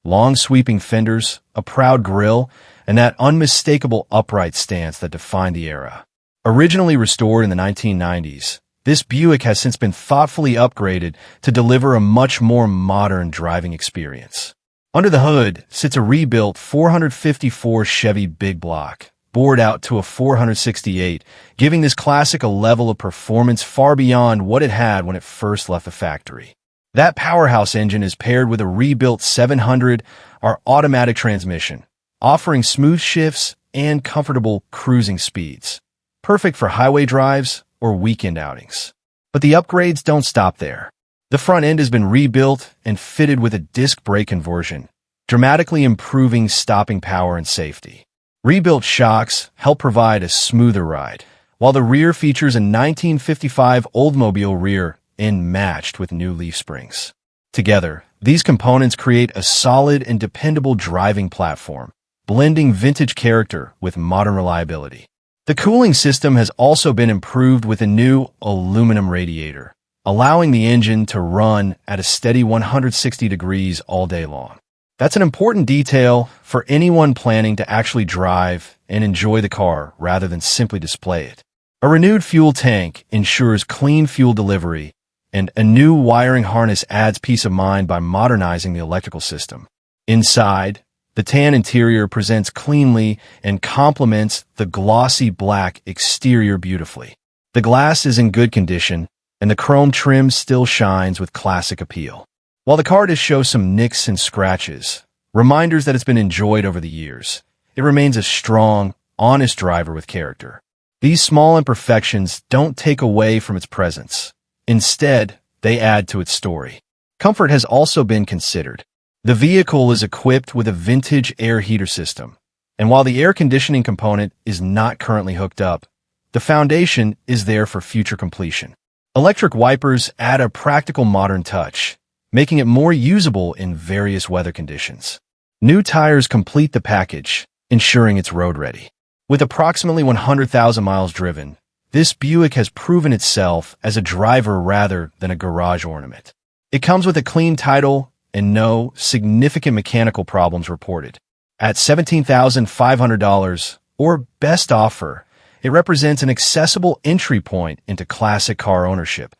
Long sweeping fenders, a proud grille, and that unmistakable upright stance that defined the era. Originally restored in the 1990s, this Buick has since been thoughtfully upgraded to deliver a much more modern driving experience. Under the hood sits a rebuilt 454 Chevy Big Block, bored out to a 468, giving this classic a level of performance far beyond what it had when it first left the factory. That powerhouse engine is paired with a rebuilt 700R automatic transmission, offering smooth shifts and comfortable cruising speeds, perfect for highway drives or weekend outings. But the upgrades don't stop there. The front end has been rebuilt and fitted with a disc brake conversion, dramatically improving stopping power and safety. Rebuilt shocks help provide a smoother ride, while the rear features a 1955 Oldsmobile rear end matched with new leaf springs. Together, these components create a solid and dependable driving platform, blending vintage character with modern reliability. The cooling system has also been improved with a new aluminum radiator, allowing the engine to run at a steady 160 degrees all day long. That's an important detail for anyone planning to actually drive and enjoy the car rather than simply display it. A renewed fuel tank ensures clean fuel delivery, and a new wiring harness adds peace of mind by modernizing the electrical system. Inside, the tan interior presents cleanly and complements the glossy black exterior beautifully. The glass is in good condition, and the chrome trim still shines with classic appeal. While the car does show some nicks and scratches, reminders that it's been enjoyed over the years, it remains a strong, honest driver with character. These small imperfections don't take away from its presence. Instead, they add to its story. Comfort has also been considered. The vehicle is equipped with a vintage air heater system, and while the air conditioning component is not currently hooked up, the foundation is there for future completion. Electric wipers add a practical modern touch, making it more usable in various weather conditions. New tires complete the package, ensuring it's road-ready. With approximately 100,000 miles driven, this Buick has proven itself as a driver rather than a garage ornament. It comes with a clean title and no significant mechanical problems reported. At $17,500, or best offer, it represents an accessible entry point into classic car ownership,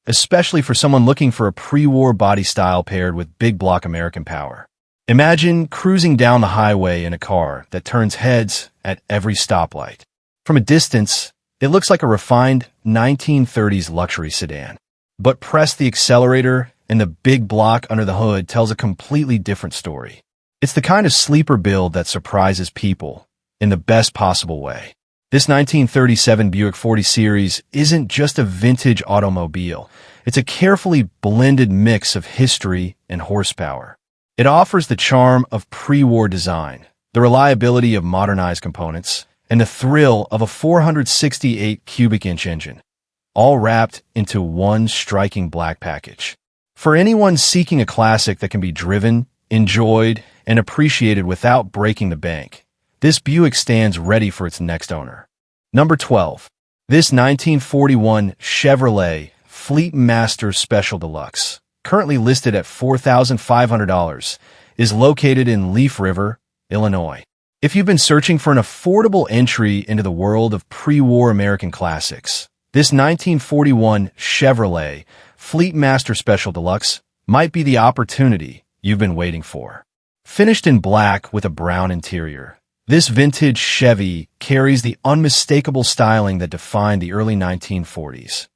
especially for someone looking for a pre-war body style paired with big block American power. Imagine cruising down the highway in a car that turns heads at every stoplight. From a distance, it looks like a refined 1930s luxury sedan. But press the accelerator and the big block under the hood tells a completely different story. It's the kind of sleeper build that surprises people in the best possible way. This 1937 Buick 40 Series isn't just a vintage automobile. It's a carefully blended mix of history and horsepower. It offers the charm of pre-war design, the reliability of modernized components, and the thrill of a 468 cubic inch engine, all wrapped into one striking black package. For anyone seeking a classic that can be driven, enjoyed, and appreciated without breaking the bank, this Buick stands ready for its next owner. Number 12. This 1941 Chevrolet Fleet Master Special Deluxe, currently listed at $4,500, is located in Leaf River, Illinois. If you've been searching for an affordable entry into the world of pre-war American classics, this 1941 Chevrolet Fleet Master Special Deluxe might be the opportunity you've been waiting for. Finished in black with a brown interior, this vintage Chevy carries the unmistakable styling that defined the early 1940s.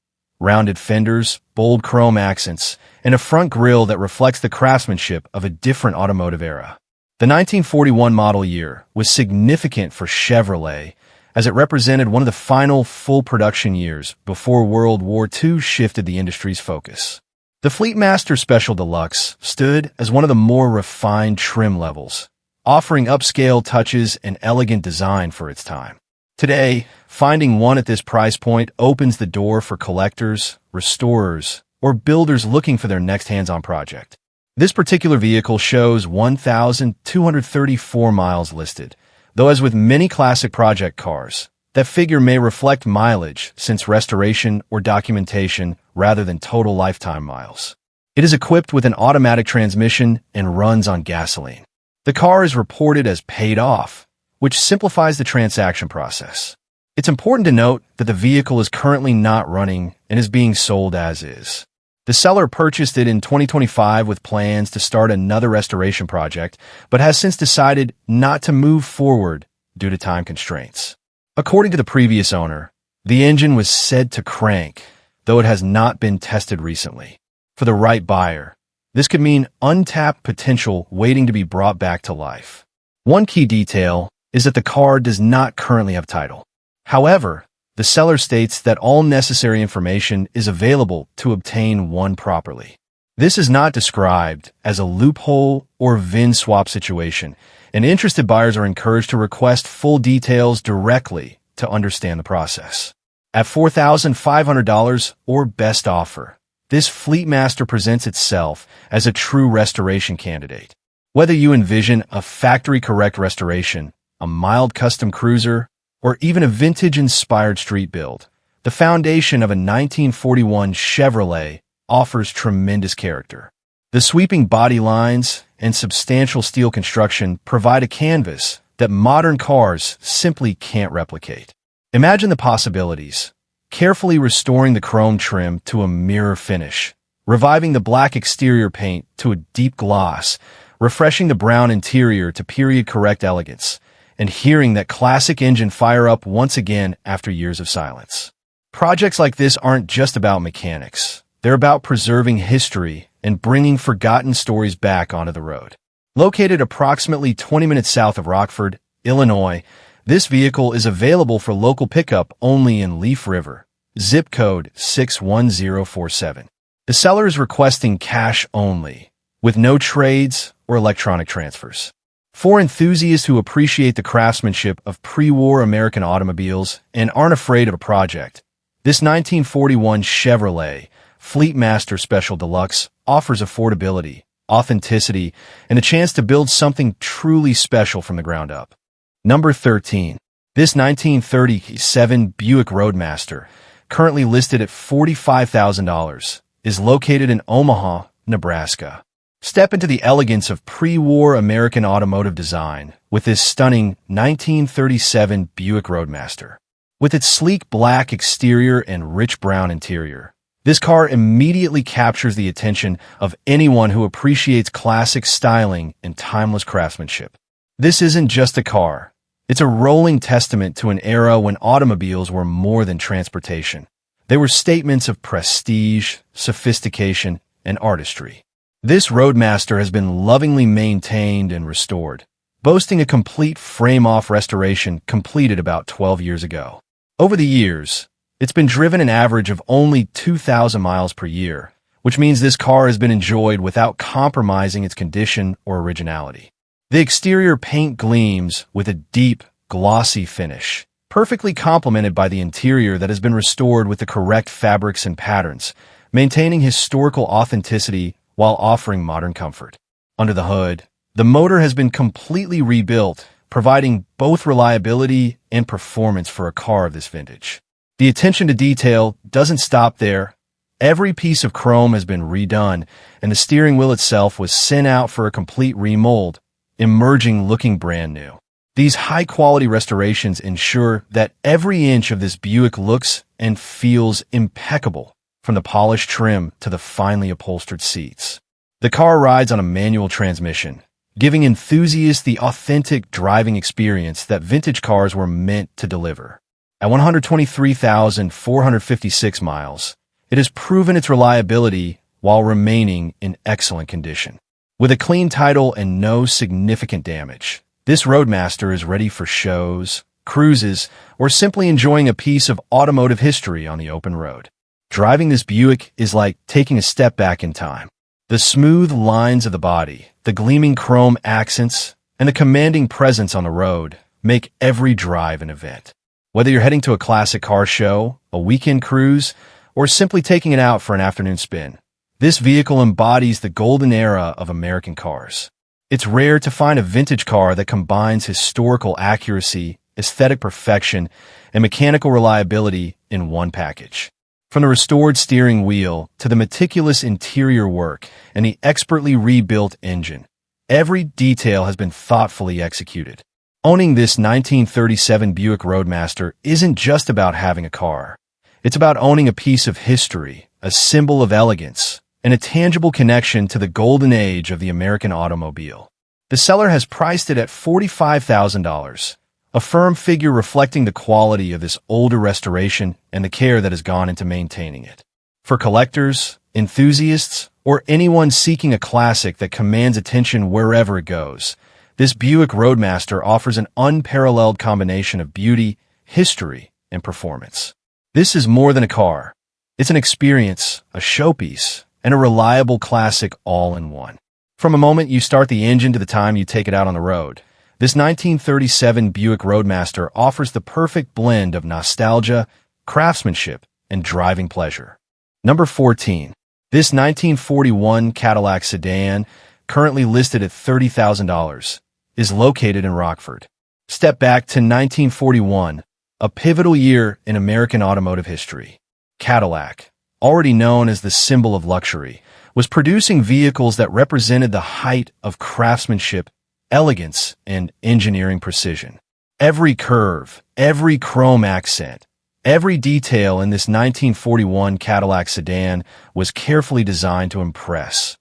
Rounded fenders, bold chrome accents, and a front grille that reflects the craftsmanship of a different automotive era. The 1941 model year was significant for Chevrolet as it represented one of the final full production years before World War II shifted the industry's focus. The Fleetmaster Special Deluxe stood as one of the more refined trim levels, offering upscale touches and elegant design for its time. Today, finding one at this price point opens the door for collectors, restorers, or builders looking for their next hands-on project. This particular vehicle shows 1,234 miles listed, though as with many classic project cars, that figure may reflect mileage since restoration or documentation rather than total lifetime miles. It is equipped with an automatic transmission and runs on gasoline. The car is reported as paid off, which simplifies the transaction process. It's important to note that the vehicle is currently not running and is being sold as is. The seller purchased it in 2025 with plans to start another restoration project, but has since decided not to move forward due to time constraints. According to the previous owner, the engine was said to crank, though it has not been tested recently. For the right buyer, this could mean untapped potential waiting to be brought back to life. One key detail is that the car does not currently have title. However, the seller states that all necessary information is available to obtain one properly. This is not described as a loophole or VIN swap situation, and interested buyers are encouraged to request full details directly to understand the process. At $4,500 or best offer, this Fleetmaster presents itself as a true restoration candidate. Whether you envision a factory-correct restoration, a mild custom cruiser, or even a vintage-inspired street build, the foundation of a 1941 Chevrolet offers tremendous character. The sweeping body lines and substantial steel construction provide a canvas that modern cars simply can't replicate. Imagine the possibilities. Carefully restoring the chrome trim to a mirror finish, reviving the black exterior paint to a deep gloss, refreshing the brown interior to period-correct elegance, and hearing that classic engine fire up once again after years of silence. Projects like this aren't just about mechanics. They're about preserving history and bringing forgotten stories back onto the road. Located approximately 20 minutes south of Rockford, Illinois, this vehicle is available for local pickup only in Leaf River, zip code 61047. The seller is requesting cash only, with no trades or electronic transfers. For enthusiasts who appreciate the craftsmanship of pre-war American automobiles and aren't afraid of a project, this 1941 Chevrolet Fleetmaster Special Deluxe offers affordability, authenticity, and a chance to build something truly special from the ground up. Number 13. This 1937 Buick Roadmaster, currently listed at $45,000, is located in Omaha, Nebraska. Step into the elegance of pre-war American automotive design with this stunning 1937 Buick Roadmaster. With its sleek black exterior and rich brown interior, this car immediately captures the attention of anyone who appreciates classic styling and timeless craftsmanship. This isn't just a car. It's a rolling testament to an era when automobiles were more than transportation. They were statements of prestige, sophistication, and artistry. This Roadmaster has been lovingly maintained and restored, boasting a complete frame-off restoration completed about 12 years ago. Over the years, it's been driven an average of only 2,000 miles per year, which means this car has been enjoyed without compromising its condition or originality. The exterior paint gleams with a deep, glossy finish, perfectly complemented by the interior that has been restored with the correct fabrics and patterns, maintaining historical authenticity while offering modern comfort. Under the hood, the motor has been completely rebuilt, providing both reliability and performance for a car of this vintage. The attention to detail doesn't stop there. Every piece of chrome has been redone, and the steering wheel itself was sent out for a complete remold, emerging looking brand new. These high-quality restorations ensure that every inch of this Buick looks and feels impeccable, from the polished trim to the finely upholstered seats. The car rides on a manual transmission, giving enthusiasts the authentic driving experience that vintage cars were meant to deliver. At 123,456 miles, it has proven its reliability while remaining in excellent condition. With a clean title and no significant damage, this Roadmaster is ready for shows, cruises, or simply enjoying a piece of automotive history on the open road. Driving this Buick is like taking a step back in time. The smooth lines of the body, the gleaming chrome accents, and the commanding presence on the road make every drive an event. Whether you're heading to a classic car show, a weekend cruise, or simply taking it out for an afternoon spin, this vehicle embodies the golden era of American cars. It's rare to find a vintage car that combines historical accuracy, aesthetic perfection, and mechanical reliability in one package. From the restored steering wheel to the meticulous interior work and the expertly rebuilt engine, every detail has been thoughtfully executed. Owning this 1937 Buick Roadmaster isn't just about having a car. It's about owning a piece of history, a symbol of elegance, and a tangible connection to the golden age of the American automobile. The seller has priced it at $45,000, a firm figure reflecting the quality of this older restoration and the care that has gone into maintaining it. For collectors, enthusiasts, or anyone seeking a classic that commands attention wherever it goes, this Buick Roadmaster offers an unparalleled combination of beauty, history, and performance. This is more than a car. It's an experience, a showpiece, and a reliable classic all in one. From the moment you start the engine to the time you take it out on the road, this 1937 Buick Roadmaster offers the perfect blend of nostalgia, craftsmanship, and driving pleasure. Number 14. This 1941 Cadillac sedan, currently listed at $30,000, is located in Rockford. Step back to 1941, a pivotal year in American automotive history. Cadillac, already known as the symbol of luxury, was producing vehicles that represented the height of craftsmanship, elegance, and engineering precision. Every curve, every chrome accent, every detail in this 1941 Cadillac sedan was carefully designed to impress,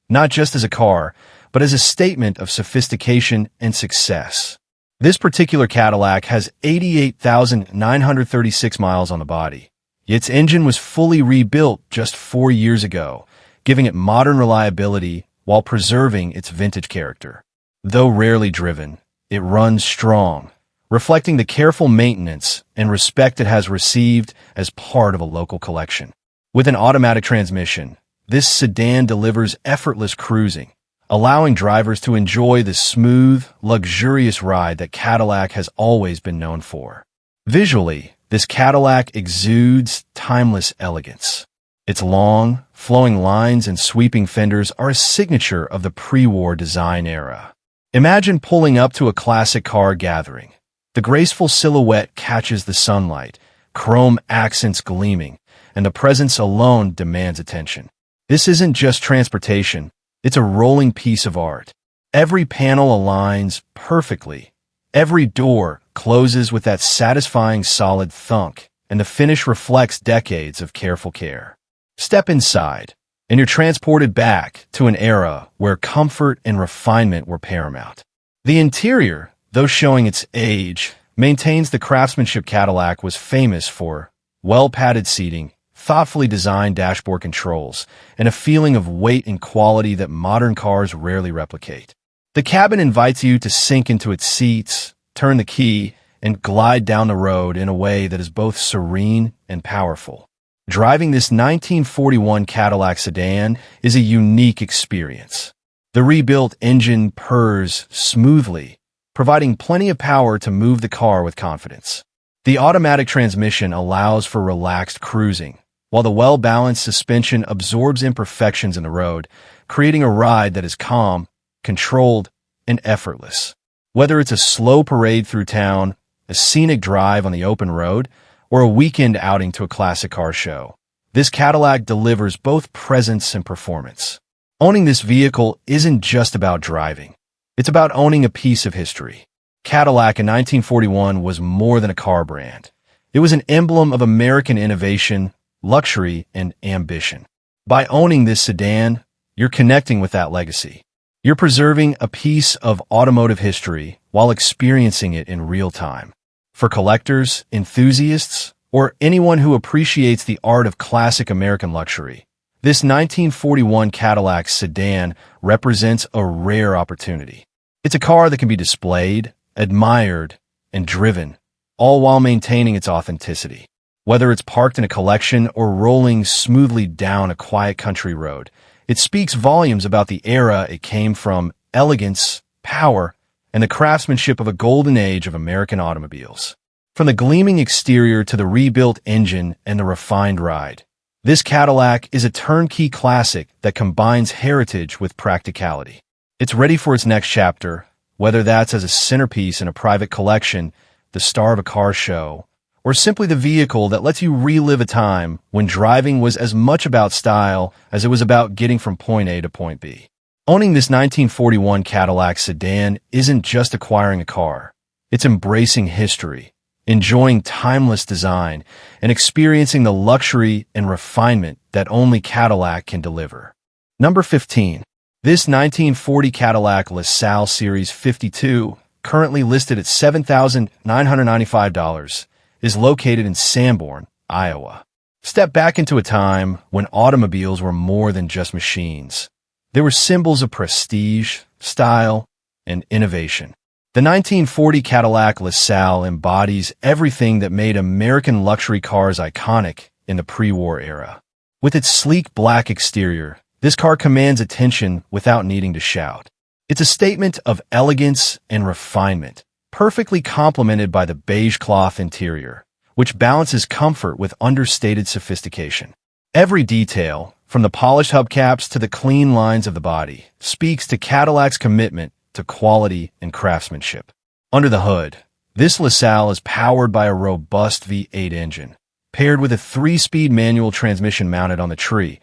not just as a car, but as a statement of sophistication and success. This particular Cadillac has 88,936 miles on the body. Its engine was fully rebuilt just 4 years ago, giving it modern reliability while preserving its vintage character. Though rarely driven, it runs strong, reflecting the careful maintenance and respect it has received as part of a local collection. With an automatic transmission, this sedan delivers effortless cruising, allowing drivers to enjoy the smooth, luxurious ride that Cadillac has always been known for. Visually, this Cadillac exudes timeless elegance. Its long, flowing lines and sweeping fenders are a signature of the pre-war design era. Imagine pulling up to a classic car gathering. The graceful silhouette catches the sunlight, chrome accents gleaming, and the presence alone demands attention. This isn't just transportation, it's a rolling piece of art. Every panel aligns perfectly. Every door closes with that satisfying solid thunk, and the finish reflects decades of careful care. Step inside, and you're transported back to an era where comfort and refinement were paramount. The interior, though showing its age, maintains the craftsmanship Cadillac was famous for: well-padded seating, thoughtfully designed dashboard controls, and a feeling of weight and quality that modern cars rarely replicate. The cabin invites you to sink into its seats, turn the key, and glide down the road in a way that is both serene and powerful. Driving this 1941 Cadillac sedan is a unique experience. The rebuilt engine purrs smoothly, providing plenty of power to move the car with confidence. The automatic transmission allows for relaxed cruising, while the well-balanced suspension absorbs imperfections in the road, creating a ride that is calm, controlled, and effortless. Whether it's a slow parade through town, a scenic drive on the open road, or a weekend outing to a classic car show, this Cadillac delivers both presence and performance. Owning this vehicle isn't just about driving. It's about owning a piece of history. Cadillac in 1941 was more than a car brand. It was an emblem of American innovation, luxury, and ambition. By owning this sedan, you're connecting with that legacy. You're preserving a piece of automotive history while experiencing it in real time. For collectors, enthusiasts, or anyone who appreciates the art of classic American luxury, this 1941 Cadillac sedan represents a rare opportunity. It's a car that can be displayed, admired, and driven, all while maintaining its authenticity. Whether it's parked in a collection or rolling smoothly down a quiet country road, it speaks volumes about the era it came from: elegance, power, and the craftsmanship of a golden age of American automobiles. From the gleaming exterior to the rebuilt engine and the refined ride, this Cadillac is a turnkey classic that combines heritage with practicality. It's ready for its next chapter, whether that's as a centerpiece in a private collection, the star of a car show, or simply the vehicle that lets you relive a time when driving was as much about style as it was about getting from point A to point B. Owning this 1941 Cadillac sedan isn't just acquiring a car. It's embracing history, enjoying timeless design, and experiencing the luxury and refinement that only Cadillac can deliver. Number 15. This 1940 Cadillac LaSalle Series 52, currently listed at $7,995, is located in Sanborn, Iowa. Step back into a time when automobiles were more than just machines. They were symbols of prestige, style, and innovation. The 1940 Cadillac LaSalle embodies everything that made American luxury cars iconic in the pre-war era. With its sleek black exterior, this car commands attention without needing to shout. It's a statement of elegance and refinement, perfectly complemented by the beige cloth interior, which balances comfort with understated sophistication. Every detail, from the polished hubcaps to the clean lines of the body, speaks to Cadillac's commitment to quality and craftsmanship. Under the hood, this LaSalle is powered by a robust V8 engine, paired with a 3-speed manual transmission mounted on the tree,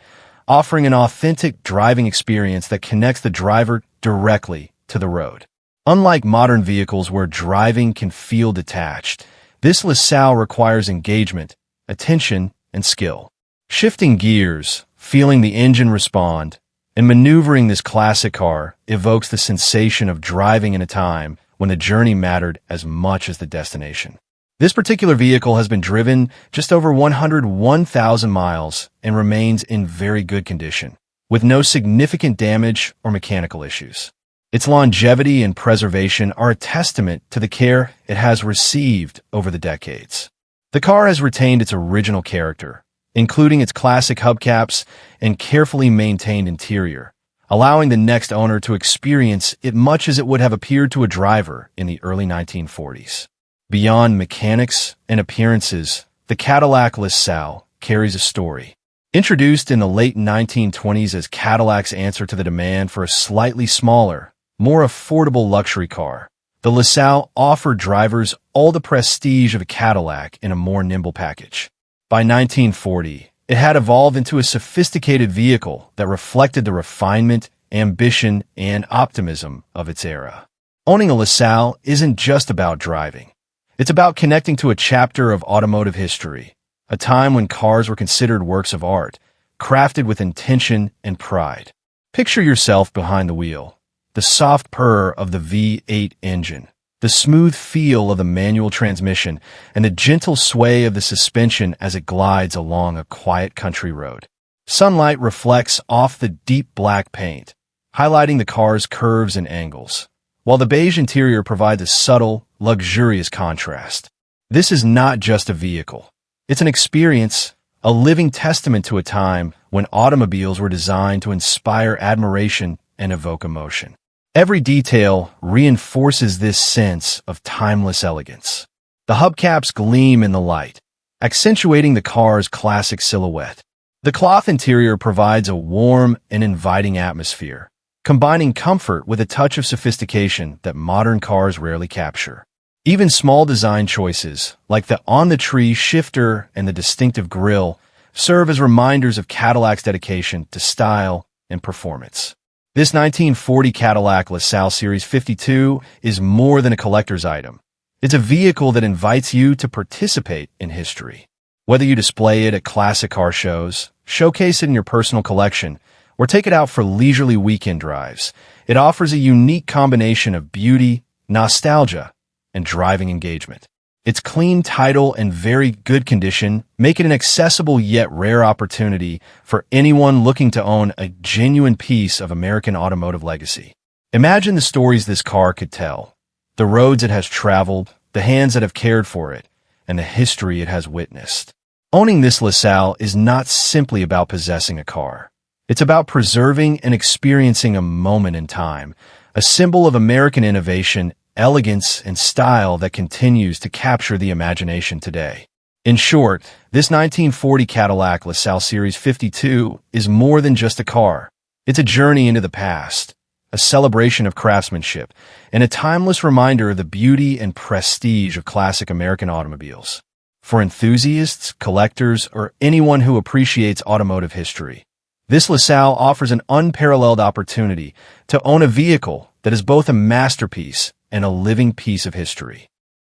offering an authentic driving experience that connects the driver directly to the road. Unlike modern vehicles where driving can feel detached, this LaSalle requires engagement, attention, and skill. Shifting gears, feeling the engine respond, and maneuvering this classic car evokes the sensation of driving in a time when the journey mattered as much as the destination. This particular vehicle has been driven just over 101,000 miles and remains in very good condition, with no significant damage or mechanical issues. Its longevity and preservation are a testament to the care it has received over the decades. The car has retained its original character, including its classic hubcaps and carefully maintained interior, allowing the next owner to experience it much as it would have appeared to a driver in the early 1940s. Beyond mechanics and appearances, the Cadillac LaSalle carries a story. Introduced in the late 1920s as Cadillac's answer to the demand for a slightly smaller, more affordable luxury car, the LaSalle offered drivers all the prestige of a Cadillac in a more nimble package. By 1940, it had evolved into a sophisticated vehicle that reflected the refinement, ambition, and optimism of its era. Owning a LaSalle isn't just about driving. It's about connecting to a chapter of automotive history, a time when cars were considered works of art, crafted with intention and pride. Picture yourself behind the wheel, the soft purr of the V8 engine, the smooth feel of the manual transmission, and the gentle sway of the suspension as it glides along a quiet country road. Sunlight reflects off the deep black paint, highlighting the car's curves and angles, while the beige interior provides a subtle, luxurious contrast. This is not just a vehicle. It's an experience, a living testament to a time when automobiles were designed to inspire admiration and evoke emotion. Every detail reinforces this sense of timeless elegance. The hubcaps gleam in the light, accentuating the car's classic silhouette. The cloth interior provides a warm and inviting atmosphere, combining comfort with a touch of sophistication that modern cars rarely capture. Even small design choices, like the on-the-tree shifter and the distinctive grille, serve as reminders of Cadillac's dedication to style and performance. This 1940 Cadillac LaSalle Series 52 is more than a collector's item. It's a vehicle that invites you to participate in history. Whether you display it at classic car shows, showcase it in your personal collection, or take it out for leisurely weekend drives, it offers a unique combination of beauty, nostalgia, and driving engagement. Its clean title and very good condition make it an accessible yet rare opportunity for anyone looking to own a genuine piece of American automotive legacy. Imagine the stories this car could tell, the roads it has traveled, the hands that have cared for it, and the history it has witnessed. Owning this LaSalle is not simply about possessing a car. It's about preserving and experiencing a moment in time, a symbol of American innovation, elegance, and style that continues to capture the imagination today. In short, this 1940 Cadillac LaSalle Series 52 is more than just a car. It's a journey into the past, a celebration of craftsmanship, and a timeless reminder of the beauty and prestige of classic American automobiles. For enthusiasts, collectors, or anyone who appreciates automotive history, this LaSalle offers an unparalleled opportunity to own a vehicle that is both a masterpiece and a living piece of history.